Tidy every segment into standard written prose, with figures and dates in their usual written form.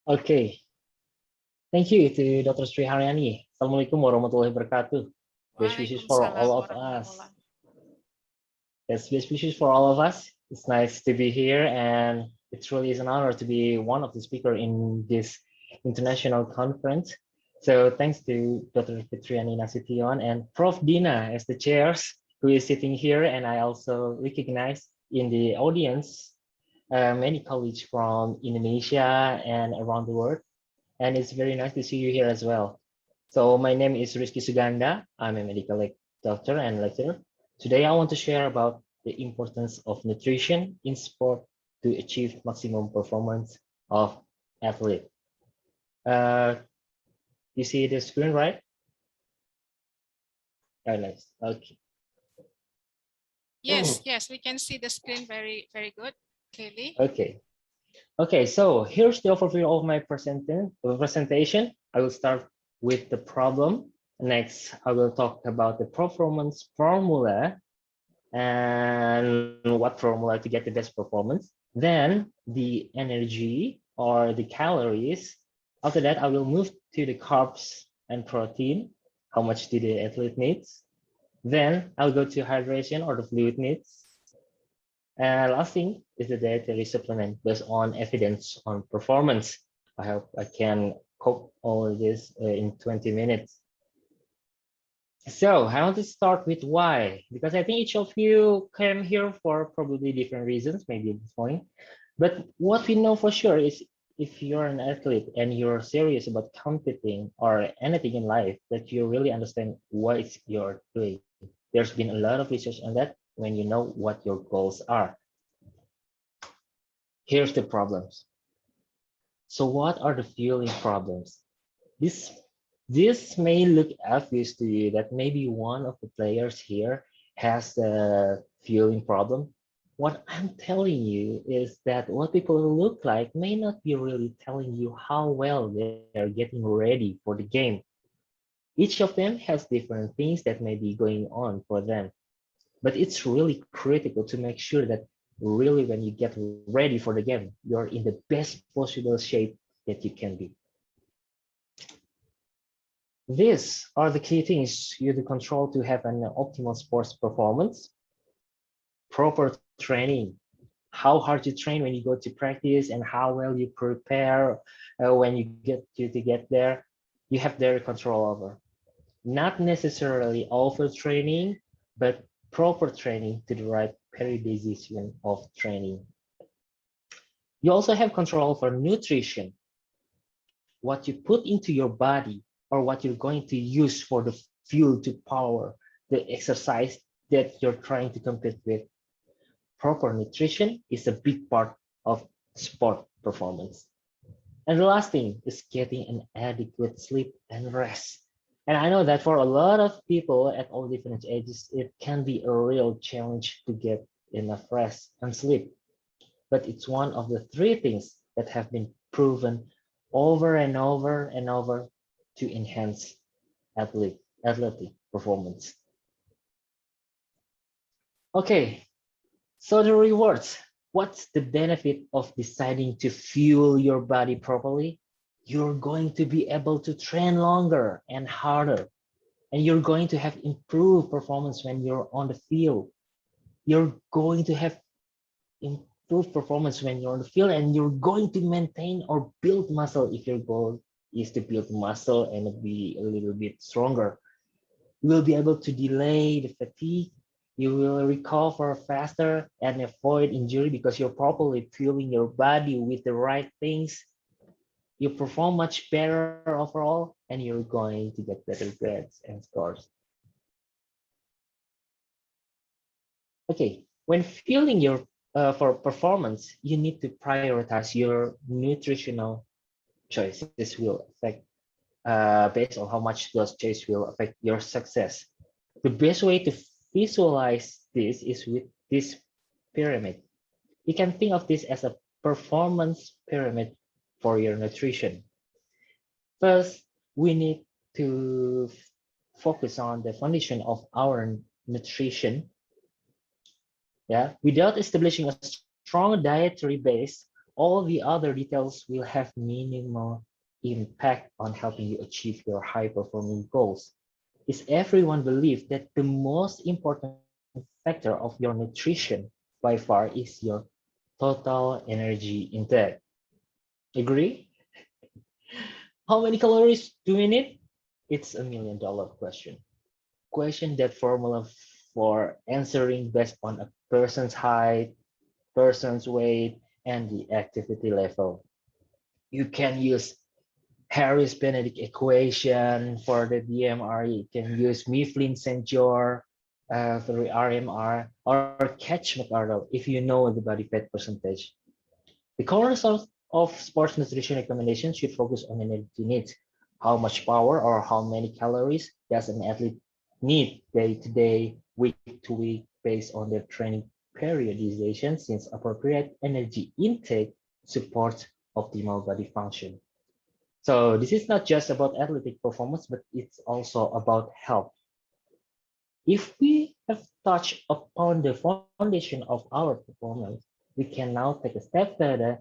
Okay, thank you to Dr. Sri Haryani. Assalamualaikum warahmatullahi wabarakatuh. Best wishes for Waalaikumsalam all of us. warahmatullah. Yes, best wishes for all of us. It's nice to be here, and it really is an honor to be one of the speakers in this international conference. So thanks to Dr. Fitriani Nasution and Prof. Dina as the chairs who is sitting here, and I also recognize in the audience many colleagues from Indonesia and around the world. And it's very nice to see you here as well. So my name is Rizky Suganda. I'm a medical doctor and lecturer. Today I want to share about the importance of nutrition in sport to achieve maximum performance of athlete. You see the screen, right? Very nice. Okay. Yes, we can see the screen very good, clearly. Okay. Okay, so here's the overview of my presentation. I will start with the problem. Next, I will talk about the performance formula and what formula to get the best performance. Then the energy or the calories. After that, I will move to the carbs and protein. How much do the athlete needs? Then I'll go to hydration or the fluid needs. And last thing is the dietary supplement based on evidence on performance. I hope I can cope all of this in 20 minutes. So I want to start with why, because I think each of you came here for probably different reasons, maybe at this point. But what we know for sure is if you're an athlete and you're serious about competing or anything in life, that you really understand what you're doing. There's been a lot of research on that when you know what your goals are. Here's the problems. So what are the fueling problems? This may look obvious to you that maybe one of the players here has a fueling problem. What I'm telling you is that what people look like may not be really telling you how well they're getting ready for the game. Each of them has different things that may be going on for them. But it's really critical to make sure that really when you get ready for the game, you're in the best possible shape that you can be. These are the key things you to control to have an optimal sports performance. Proper training, how hard you train when you go to practice and how well you prepare when you get there, you have their control over. Not necessarily overtraining, but proper training to the right periodization of training. You also have control over nutrition, what you put into your body or what you're going to use for the fuel to power the exercise that you're trying to compete with. Proper nutrition is a big part of sport performance. And the last thing is getting an adequate sleep and rest. And I know that for a lot of people at all different ages, it can be a real challenge to get enough rest and sleep. But it's one of the three things that have been proven over and over and over to enhance athletic performance. Okay, so the rewards. What's the benefit of deciding to fuel your body properly? You're going to be able to train longer and harder, and you're going to have improved performance when you're on the field. You're going to have improved performance when you're on the field, and you're going to maintain or build muscle if your goal is to build muscle and be a little bit stronger. You will be able to delay the fatigue. You will recover faster and avoid injury because you're properly fueling your body with the right things. You perform much better overall, and you're going to get better grades and scores. Okay, when fueling your for performance, you need to prioritize your nutritional choices will affect based on how much those choices will affect your success. The best way to visualize this is with this pyramid. You can think of this as a performance pyramid for your nutrition. First, we need to focus on the foundation of our nutrition. Yeah, without establishing a strong dietary base all the other details will have minimal impact on helping you achieve your high performing goals. Is everyone believes that the most important factor of your nutrition by far is your total energy intake. Agree? How many calories do we need? It's $1 million question. Question that formula for answering based on a person's height, person's weight, and the activity level. You can use Harris-Benedict equation for the BMR. You can use Mifflin-St. George for the RMR, or Catch-McArdle if you know the body fat percentage. The core of sports nutrition recommendations should focus on energy needs. How much power or how many calories does an athlete need day to day, week to week, based on their training periodization, since appropriate energy intake supports optimal body function. So this is not just about athletic performance, but it's also about health. If we have touched upon the foundation of our performance, we can now take a step further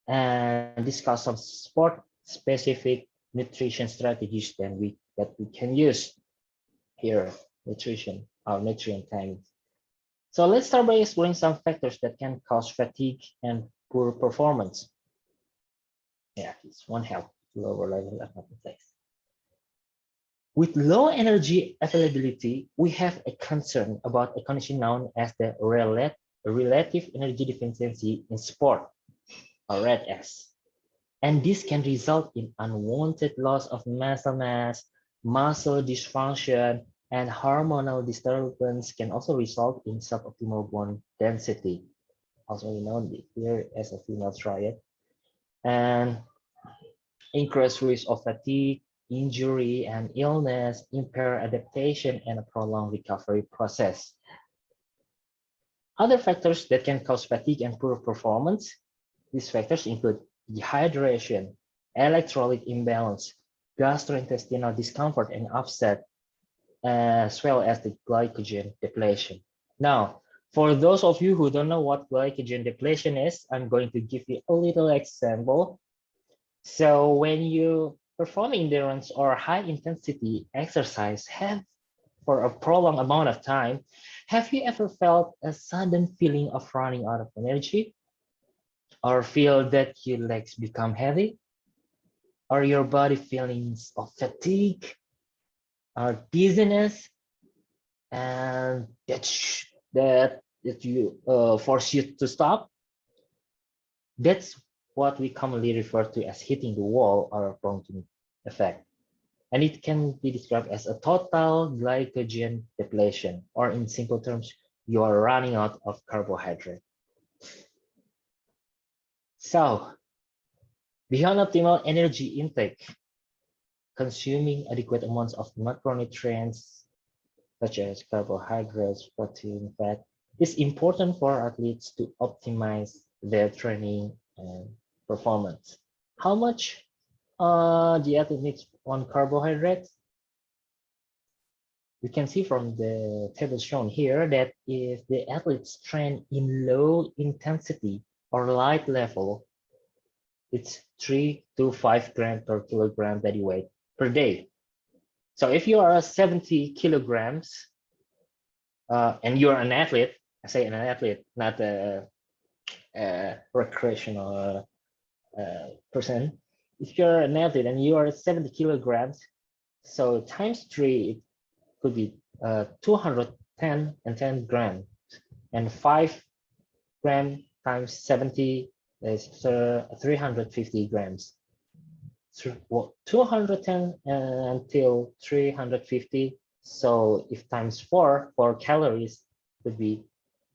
and discuss some sport-specific nutrition strategies that we can use here, our nutrient timings. So let's start by exploring some factors that can cause fatigue and poor performance. Yeah, it's one help, lower level of appetite. With low energy availability, we have a concern about a condition known as the relative energy deficiency in sport, or RED-S. And this can result in unwanted loss of muscle mass, muscle dysfunction, and hormonal disturbance can also result in suboptimal bone density, also known here as a female triad, and increased risk of fatigue, injury, and illness, impair adaptation, and a prolonged recovery process. Other factors that can cause fatigue and poor performance, these factors include dehydration, electrolyte imbalance, gastrointestinal discomfort and upset, as well as the glycogen depletion. Now, for those of you who don't know what glycogen depletion is, I'm going to give you a little example. So when you perform endurance or high intensity exercise for a prolonged amount of time, have you ever felt a sudden feeling of running out of energy? Or feel that your legs become heavy? Or your body feelings of fatigue or dizziness? And that you force you to stop? That's what we commonly refer to as hitting the wall or plunging effect. And it can be described as a total glycogen depletion, or in simple terms, you are running out of carbohydrate. So, beyond optimal energy intake, consuming adequate amounts of macronutrients, such as carbohydrates, protein, fat, is important for athletes to optimize their training and performance. How much the athlete needs on carbohydrates? We can see from the table shown here that if the athletes train in low intensity or light level, it's 3 to 5 grams per kilogram body weight per day. So if you are 70 kilograms and you're an athlete, I say an athlete, not a recreational person. If you're an athlete and you are 70 kilograms, so times 3, it could be 210 and 10 grams, and 5 grams times 70 is 350 grams. 210 until 350. So if times 4 calories would be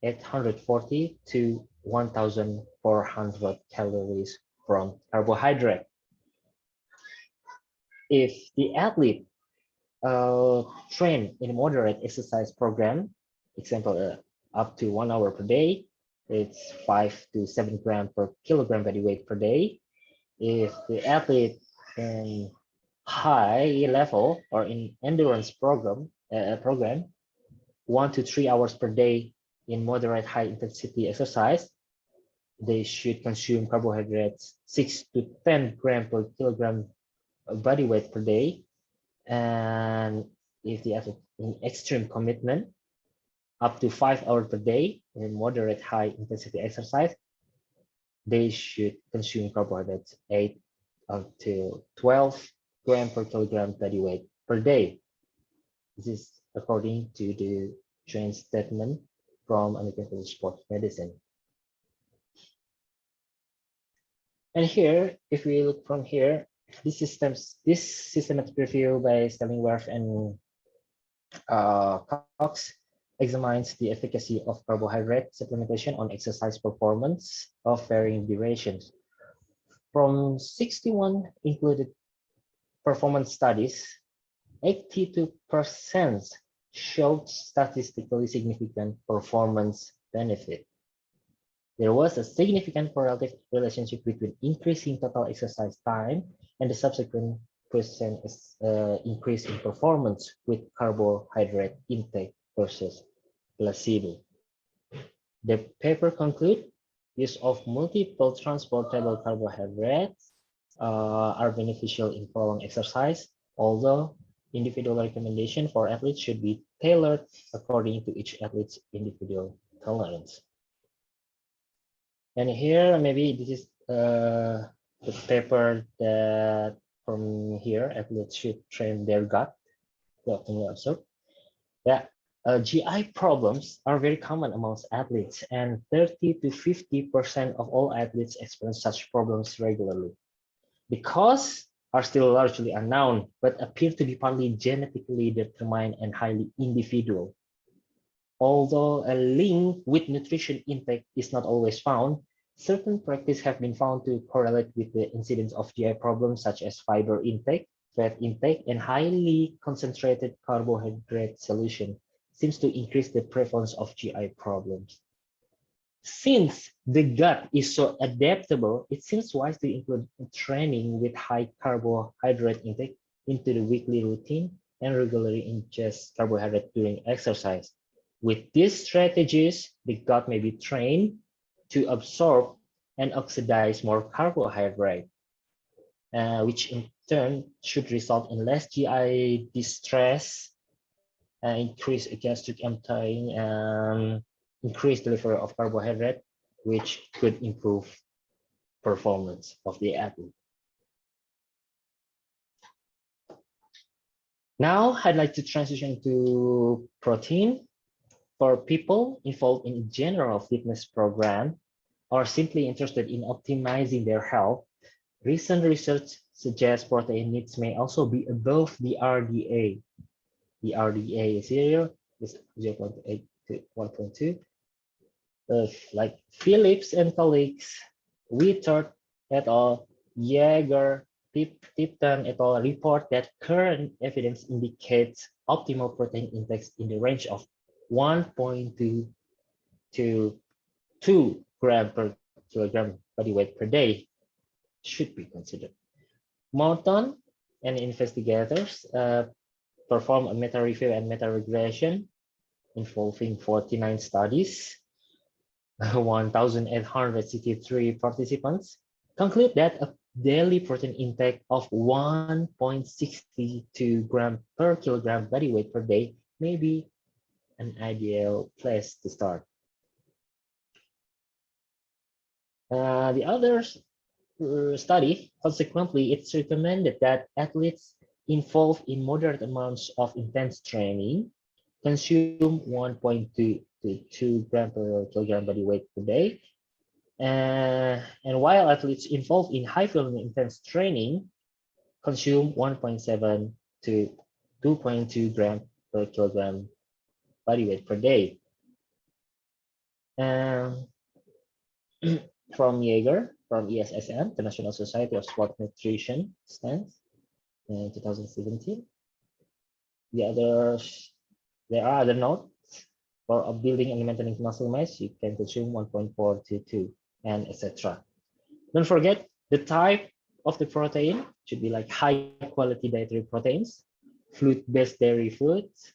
840 to 1,400 calories from carbohydrate. If the athlete train in a moderate exercise program, example, up to 1 hour per day, it's 5 to 7 grams per kilogram body weight per day. If the athlete in high level or in endurance program, 1 to 3 hours per day in moderate high intensity exercise, they should consume carbohydrates 6 to 10 gram per kilogram body weight per day. And if they have an extreme commitment, up to 5 hours per day in moderate high intensity exercise, they should consume carbohydrates 8 until 12 gram per kilogram body weight per day. This is according to the joint statement from American College of Sports Medicine. And here, if we look from here, this systematic review by Stellingwerth and Cox examines the efficacy of carbohydrate supplementation on exercise performance of varying durations. From 61 included performance studies, 82% showed statistically significant performance benefit. There was a significant correlative relationship between increasing total exercise time and the subsequent percent increase in performance with carbohydrate intake versus placebo. The paper concludes use of multiple transportable carbohydrates are beneficial in prolonged exercise, although individual recommendation for athletes should be tailored according to each athlete's individual tolerance. And here, maybe this is the paper that from here, athletes should train their gut to optimally absorb. Yeah, GI problems are very common amongst athletes, and 30 to 50% of all athletes experience such problems regularly. The cause are still largely unknown, but appear to be partly genetically determined and highly individual. Although a link with nutrition intake is not always found, certain practices have been found to correlate with the incidence of GI problems such as fiber intake, fat intake, and highly concentrated carbohydrate solution seems to increase the prevalence of GI problems. Since the gut is so adaptable, it seems wise to include training with high carbohydrate intake into the weekly routine and regularly ingest carbohydrate during exercise. With these strategies, the gut may be trained to absorb and oxidize more carbohydrate, which in turn should result in less GI distress, increase gastric emptying, and increase delivery of carbohydrate, which could improve performance of the athlete. Now, I'd like to transition to protein. For people involved in a general fitness program or simply interested in optimizing their health, recent research suggests protein needs may also be above the RDA. The RDA is here, is 0.8 to 1.2. Like Phillips and colleagues, Wittert et al., Jaeger, Tipton et al. Report that current evidence indicates optimal protein intakes in the range of 1.2 to 2 gram per kilogram body weight per day should be considered. Moulton and investigators perform a meta-review and meta-regression involving 49 studies, 1,863 participants, conclude that a daily protein intake of 1.62 gram per kilogram body weight per day may be an ideal place to start. The other study, consequently, it's recommended that athletes involved in moderate amounts of intense training consume 1.2 to 2 gram per kilogram body weight per day. And while athletes involved in high volume intense training consume 1.7 to 2.2 gram per kilogram body weight per day. From Jaeger, from ESSN, the National Society of Sport Nutrition stands in 2017. There are other notes for building and maintaining muscle mass. You can consume 1.4 to 2, and etc. Don't forget the type of the protein should be like high quality dietary proteins, fluid-based dairy foods,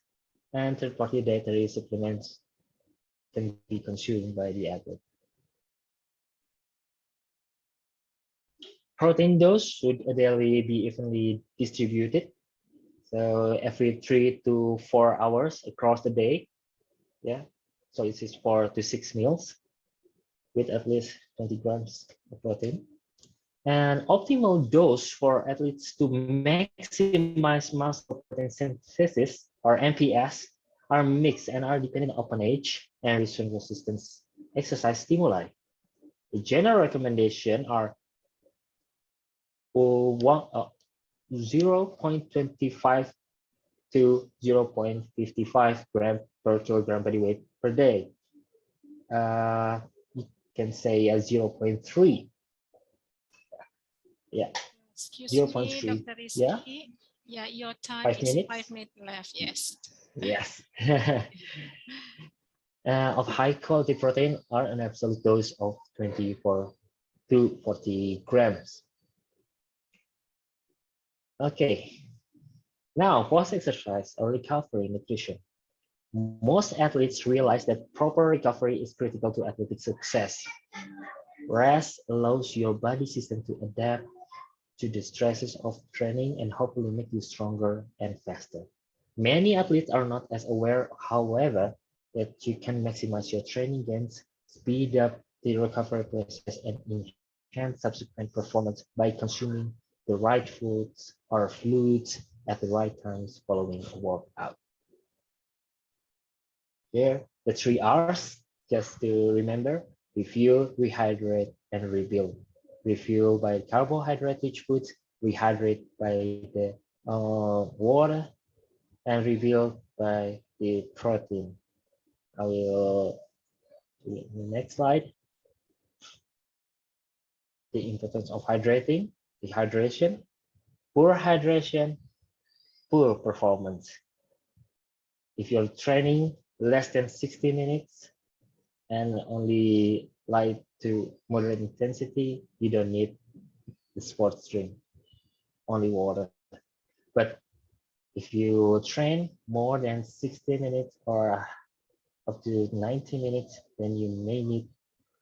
and third-party dietary supplements can be consumed by the athlete. Protein dose should ideally be evenly distributed. So every 3 to 4 hours across the day. Yeah. So it is 4 to 6 meals with at least 20 grams of protein. And optimal dose for athletes to maximize muscle protein synthesis, or MPS, are mixed and are dependent upon age and resistance resistance exercise stimuli. The general recommendation are 0.25 to 0.55 gram per kilogram body weight per day. You can say a 0.3. Yeah, Excuse 0.3. me, Dr. Yeah, Rizky. Yeah, your time 5 minutes. 5 minutes left. Yes. Yes. Of high quality protein are an absolute dose of 24 to 40 grams. Okay, now post-exercise or recovery nutrition. Most athletes realize that proper recovery is critical to athletic success. Rest allows your body system to adapt to the stresses of training and hopefully make you stronger and faster. Many athletes are not as aware, however, that you can maximize your training gains, speed up the recovery process, and enhance subsequent performance by consuming the right foods or fluids at the right times following a workout. Here, the 3 R's, just to remember: refuel, rehydrate, and rebuild. Refuel by carbohydrate-rich foods, rehydrate by the water, and rebuild by the protein. I will the next slide. The importance of hydrating, dehydration, poor hydration, poor performance. If you're training less than 60 minutes and only light to moderate intensity, you don't need the sports drink, only water. But if you train more than 60 minutes or up to 90 minutes, then you may need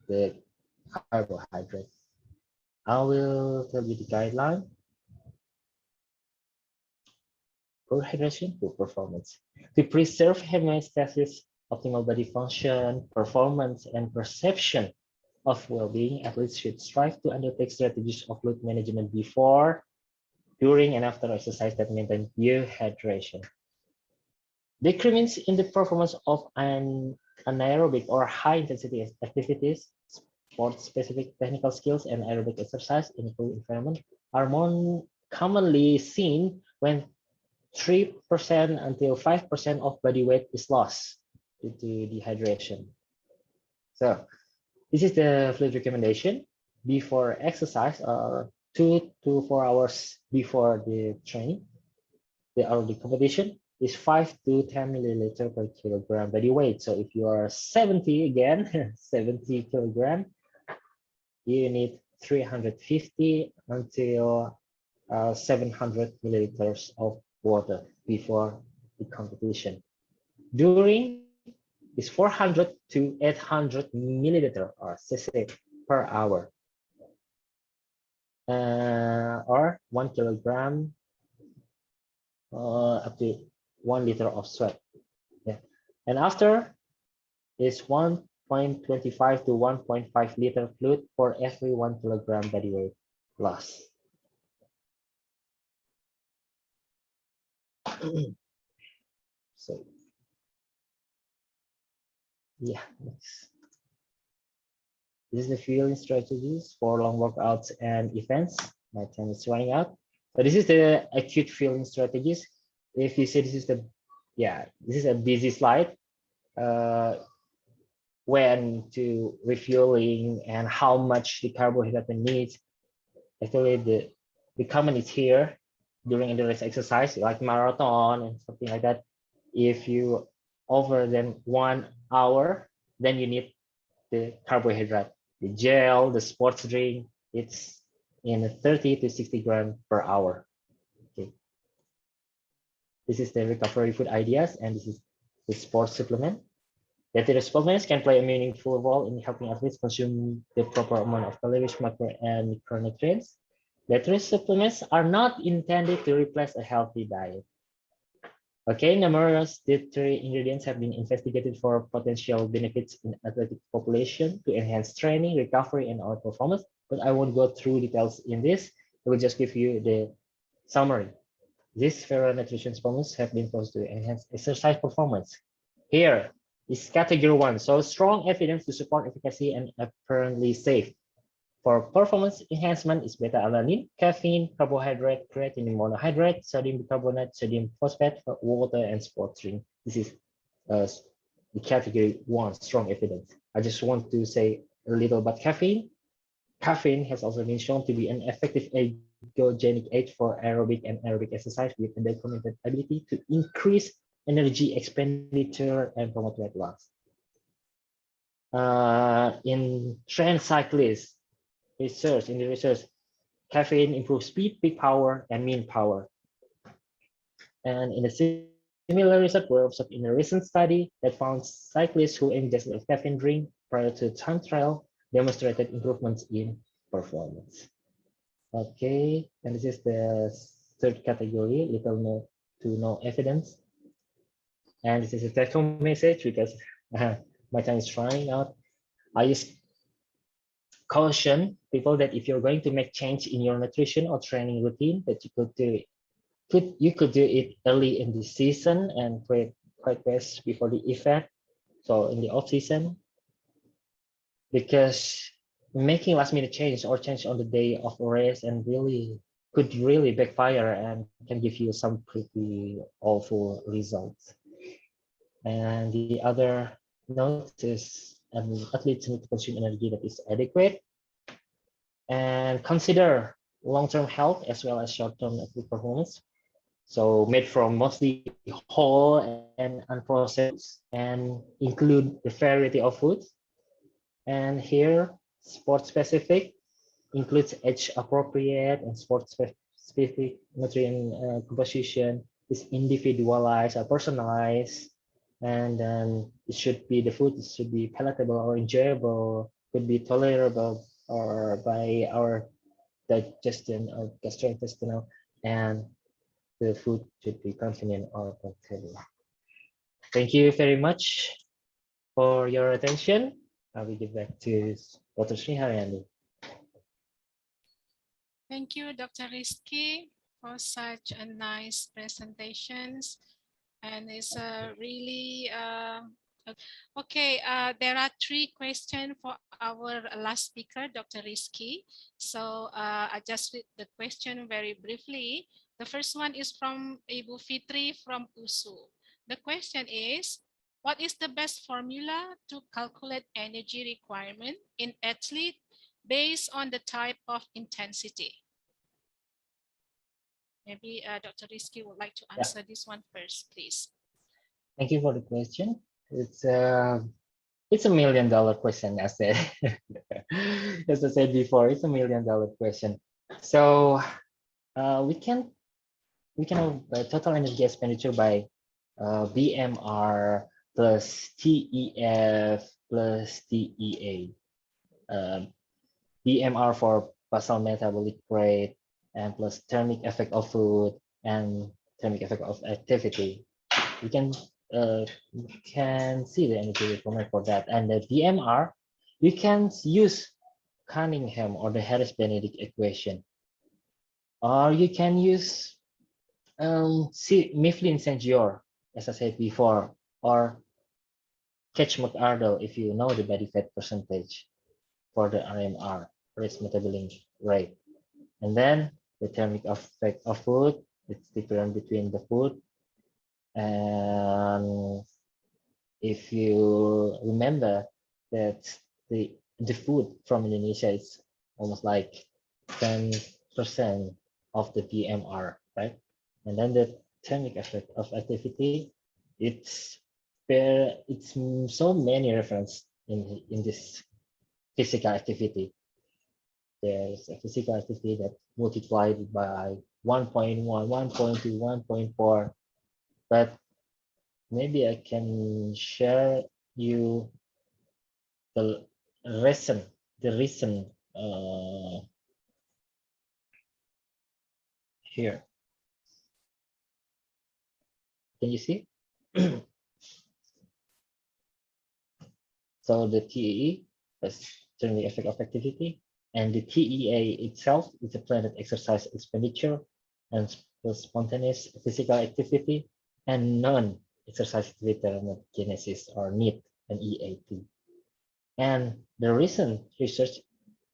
the carbohydrate. I will tell you the guideline. Poor hydration, poor performance. To preserve homeostasis, optimal body function, performance, and perception of well-being, athletes should strive to undertake strategies of fluid management before, during, and after exercise that maintain pure hydration. Decrements in the performance of an anaerobic or high-intensity activities, sport-specific technical skills, and aerobic exercise in a cool environment are more commonly seen when 3% until 5% of body weight is lost due to dehydration. So this is the fluid recommendation before exercise or 2 to 4 hours before the training, the competition is 5 to 10 milliliter per kilogram body weight. So if you are 70 again, 70 kilogram, you need 350 until 700 milliliters of water before the competition. During is 400 to 800 milliliter or cc per hour, or 1 kilogram up to 1 liter of sweat. Yeah. And after is 1.25 to 1.5 liter fluid for every 1 kilogram body weight loss. So yeah, next. This is the fueling strategies for long workouts and events. My time is running out. So this is the acute fueling strategies. If you see, this is the, yeah, this is a busy slide. When to refueling and how much the carbohydrate needs. Actually, the common is here during endurance exercise, like marathon and something like that. If you over than 1 hour, then you need the carbohydrate, the gel, the sports drink. It's in 30 to 60 grams per hour. Okay. This is the recovery food ideas, and this is the sports supplement. Dietary supplements can play a meaningful role in helping athletes consume the proper amount of calories, macro, and micronutrients. Dietary supplements are not intended to replace a healthy diet. Okay, numerous dietary ingredients have been investigated for potential benefits in athletic population to enhance training, recovery, and our performance, but I won't go through details in this. I will just give you the summary. These several nutrition supplements have been proposed to enhance exercise performance. Here is category 1, so strong evidence to support efficacy and apparently safe. For performance enhancement is beta-alanine, caffeine, carbohydrate, creatine monohydrate, sodium bicarbonate, sodium phosphate, water, and sports drink. This is the category 1, strong evidence. I just want to say a little about caffeine. Caffeine has also been shown to be an effective ergogenic aid for aerobic and aerobic exercise with a documented ability to increase energy expenditure and promote weight loss. In trained cyclists, in the research, caffeine improves speed, peak power, and mean power. And in a similar research, we observed in a recent study that found cyclists who ingested a caffeine drink prior to time trial demonstrated improvements in performance. Okay, and this is the third category, little to no evidence. And this is a take-home message because my time is running out. I just caution people that if you're going to make change in your nutrition or training routine, that you could do it early in the season and quite best before the event. So in the off season, because making last minute change or change on the day of a race and could really backfire and can give you some pretty awful results. And the other note is athletes need to consume energy that is adequate and consider long-term health as well as short-term athlete performance. So made from mostly whole and unprocessed and include the variety of foods. And here, sport specific includes age appropriate and sport specific nutrient composition is individualized or personalized. And then the food should be palatable or enjoyable, could be tolerable or by our digestion or gastrointestinal, and the food should be convenient or portable. Thank you very much for your attention. I will give back to Dr. Sriharyani. Thank you, Dr. Rizky, for such a nice presentations. And it's really okay. There are 3 questions for our last speaker, Dr. Rizky. So I just read the question very briefly. The first one is from Ibu Fitri from USU. The question is, what is the best formula to calculate energy requirement in athlete based on the type of intensity? Maybe Dr. Rizky would like to answer this one first, please. Thank you for the question. It's a $1 million question, as I said. As I said before, it's $1 million question. So we can have total energy expenditure by BMR plus TEF plus TEA. BMR for basal metabolic rate and plus thermic effect of food and thermic effect of activity. We can see the energy requirement for that. And the BMR, you can use Cunningham or the Harris-Benedict equation, or you can use Mifflin St. George, as I said before, or Catch McArdle if you know the body fat percentage for the RMR, raised metabolic rate. And then the thermic effect of food, it's different between the food. And if you remember that the food from Indonesia is almost like 10% of the BMR, right? And then the thermic effect of activity, it's so many reference in this physical activity. There's a physical activity that multiplied by 1.1, 1.2, 1.4. But maybe I can share you the reason here. Can you see? So the TEE is generally effect of activity, and the TEA itself is a planned exercise expenditure and spontaneous physical activity and non-exercise thermogenesis or NEAT and EAT. And the recent research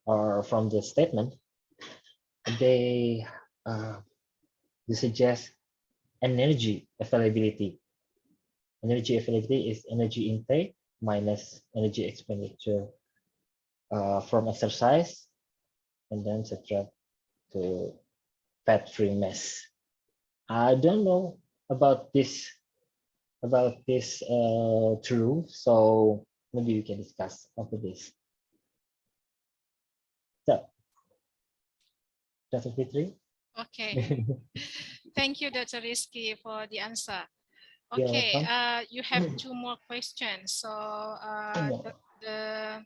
or from the statement, they suggest energy availability. Energy availability is energy intake minus energy expenditure from exercise, and then subtract to fat-free mass. I don't know about this true, so maybe we can discuss after this. So, Dr. Fitri. Okay. Thank you, Dr. Rizky, for the answer. You're Okay, welcome. you have two more questions. So the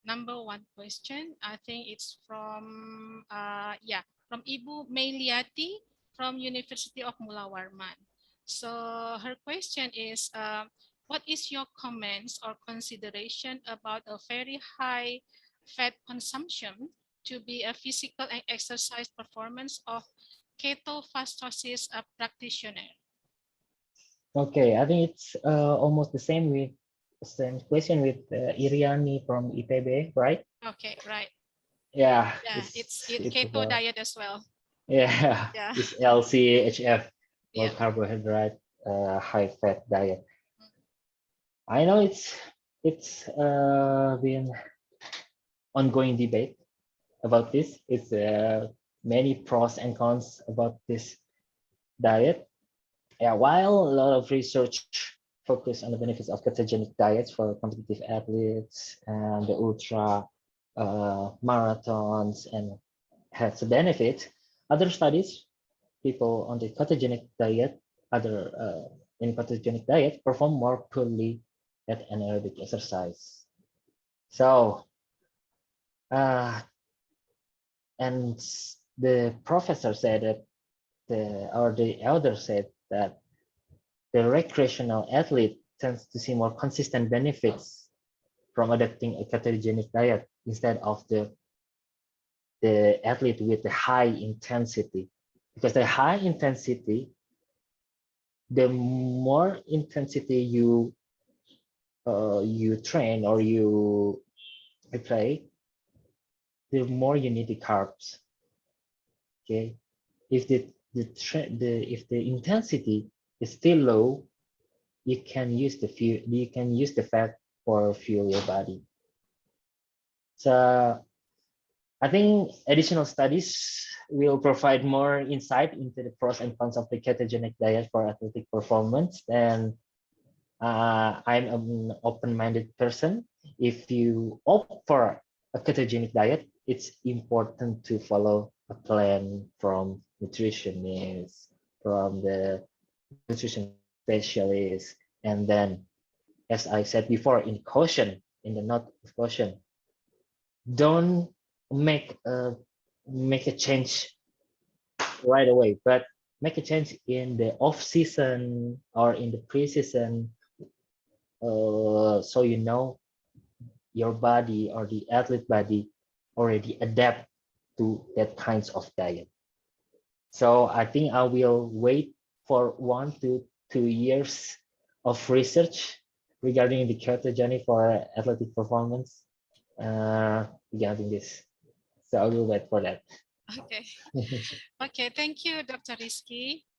number one question, I think it's from from Ibu Meiliati from University of Mula Warman. So her question is, what is your comments or consideration about a very high fat consumption to be a physical and exercise performance of ketofastosis practitioner? Okay, I think it's almost the same question with Iriani from IPB, right? Okay, right. Yeah, Yeah, it's keto about, diet as well. yeah, Yeah. it's LCHF, low Yeah. carbohydrate, high fat diet. I know it's been ongoing debate about this. It's many pros and cons about this diet. Yeah, while a lot of research focus on the benefits of ketogenic diets for competitive athletes and the ultra marathons and has a benefit, other studies, people on the ketogenic diet, in ketogenic diet perform more poorly at anaerobic exercise. So, and the professor said that the elder said that the recreational athlete tends to see more consistent benefits from adopting a ketogenic diet instead of the athlete with the high intensity, because the high intensity, the more intensity you train or you play, the more you need the carbs. Okay, if if the intensity is still low, you can use the fat for fuel your body. So I think additional studies will provide more insight into the pros and cons of the ketogenic diet for athletic performance. And I'm an open-minded person. If you opt for a ketogenic diet, it's important to follow a plan from nutritionists, from the nutrition specialist, and then, as I said before, in the note of caution, don't make a change right away, but make a change in the off season or in the pre-season, so you know your body or the athlete body already adapt to that kinds of diet. So I think I will wait for 1 to 2 years of research regarding the ketogenic for athletic performance regarding this. So I will wait for that. Okay. Okay. Thank you, Dr. Rizky.